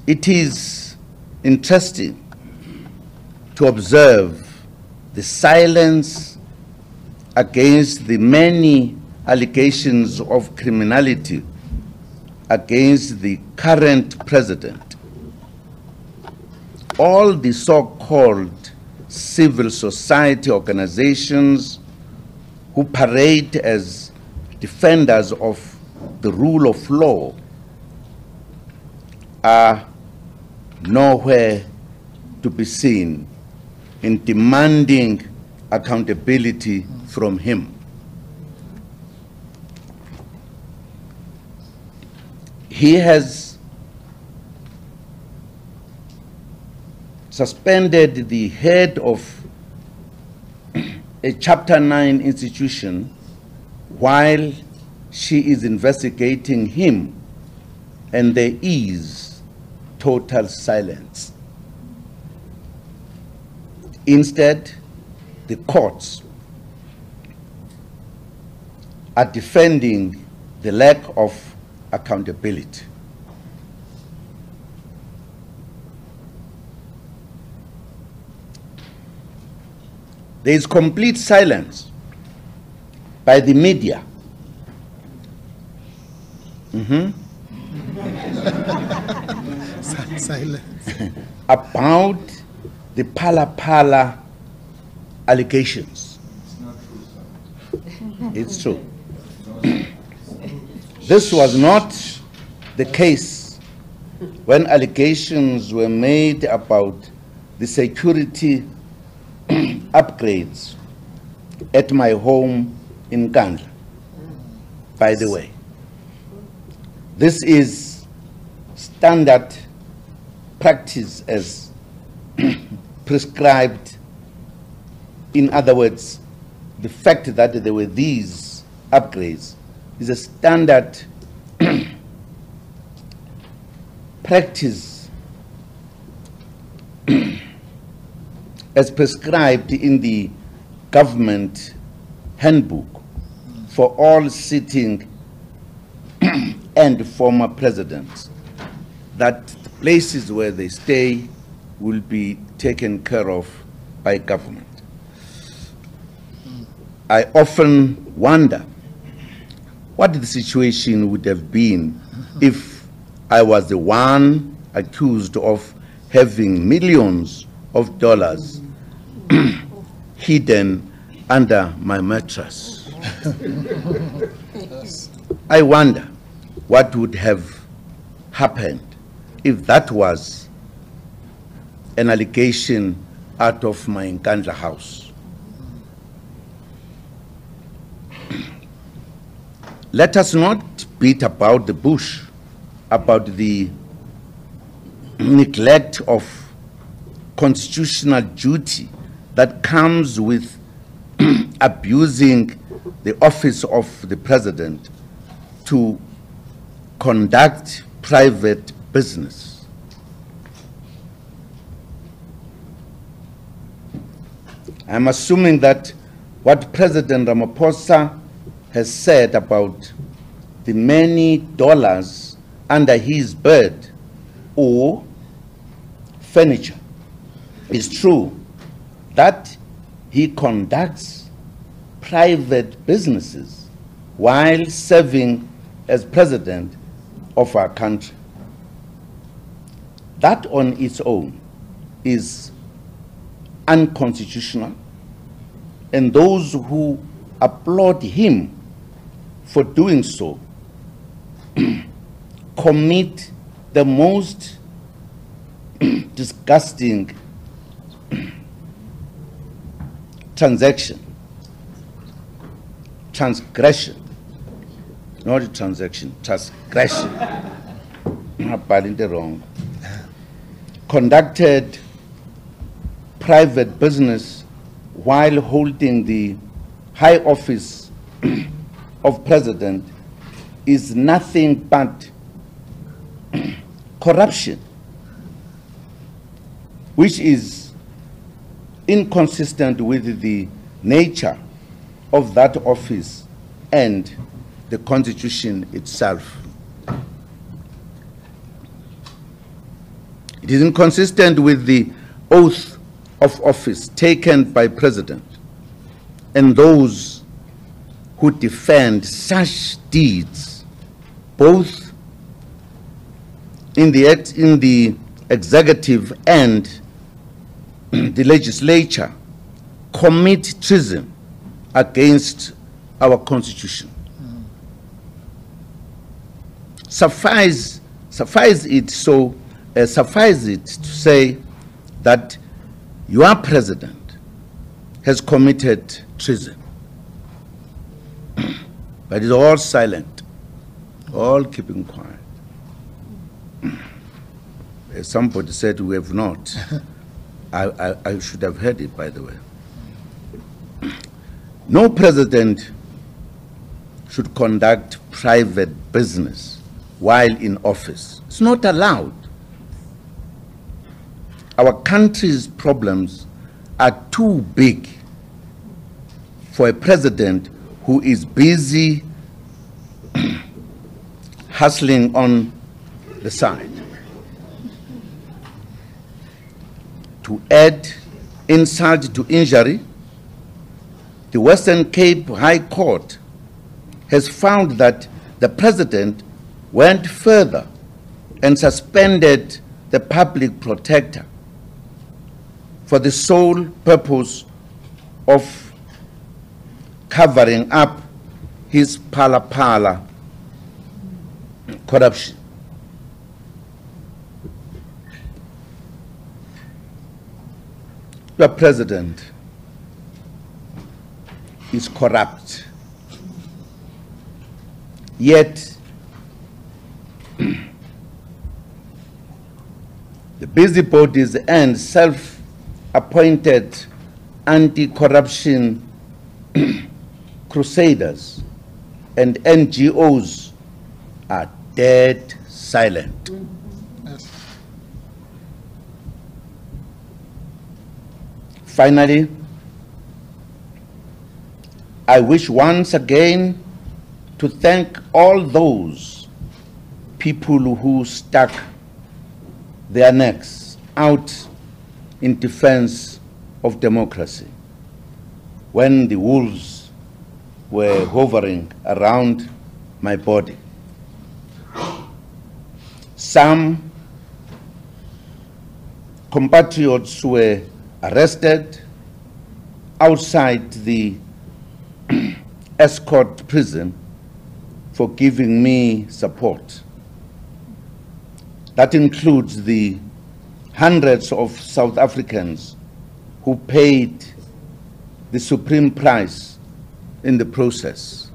It is interesting to observe the silence against the many allegations of criminality against the current president. All the so-called civil society organizations who parade as defenders of the rule of law are nowhere to be seen in demanding accountability from him. He has suspended the head of a Chapter 9 institution while she is investigating him, and there is total silence. Instead, the courts are defending the lack of accountability. There is complete silence by the media. Silence. About the Phala allegations. It's not true, sir. It's true. This was not the case when allegations were made about the security upgrades at my home in Kandla. By the way, this is standard practice as prescribed. In other words, the fact that there were these upgrades is a standard practice as prescribed in the government handbook for all sitting and former presidents, that places where they stay will be taken care of by government. I often wonder what the situation would have been if I was the one accused of having millions of dollars hidden under my mattress. I wonder what would have happened if that was an allegation out of my Nkandla house. Let us not beat about the bush about the neglect of constitutional duty that comes with abusing the office of the president to conduct private business. I'm assuming that what President Ramaphosa has said about the many dollars under his bed or furniture is true, that he conducts private businesses while serving as president of our country. That on its own is unconstitutional, and those who applaud him for doing so commit the most disgusting transgression, not a transaction, transgression. I'm spelling it wrong. Conducted private business while holding the high office of president is nothing but corruption, which is inconsistent with the nature of that office and the Constitution itself. It is inconsistent with the oath of office taken by President and those who defend such deeds, both in the executive and the legislature, commit treason against our Constitution. Suffice it to say that your president has committed treason. But it's all silent, all keeping quiet. Somebody said we have not. I should have heard it, by the way. No president should conduct private business while in office. It's not allowed. Our country's problems are too big for a president who is busy hustling on the side. To add insult to injury, the Western Cape High Court has found that the president went further and suspended the public protector for the sole purpose of covering up his Phala corruption. The president is corrupt, yet the busybodies and self-appointed anti-corruption crusaders and NGOs are dead silent. Yes. Finally, I wish once again to thank all those people who stuck their necks out in defense of democracy when the wolves were hovering around my body. Some compatriots were arrested outside the escort prison for giving me support. That includes the hundreds of South Africans who paid the supreme price in the process.